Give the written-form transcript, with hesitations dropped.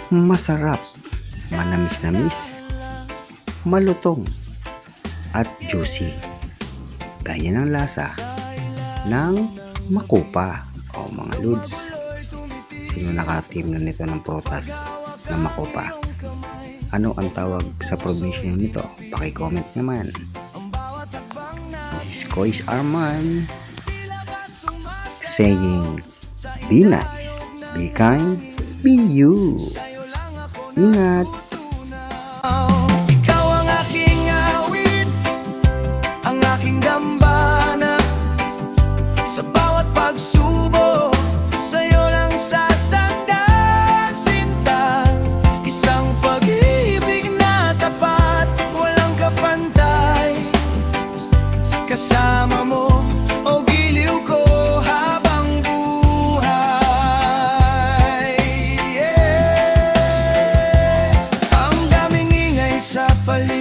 Masarap, manamis-namis, malutong, at juicy. Ganyan ang lasa ng makopa o mga lods. Sino nakatim na nito ng prutas na makopa? Ano ang tawag sa probinsya nito? Paki-comment naman. This is Kois Arman saying, be nice, be kind, be you. Ingat! Ikaw ang aking awit, ang aking dambana. Sa bawat pagsubok, sa'yo lang sasandal, sinta. Isang pag-ibig na tapat, walang kapantay. Kasama mo, o giliw ko habang buhay. Ang daming ingay sa paligid,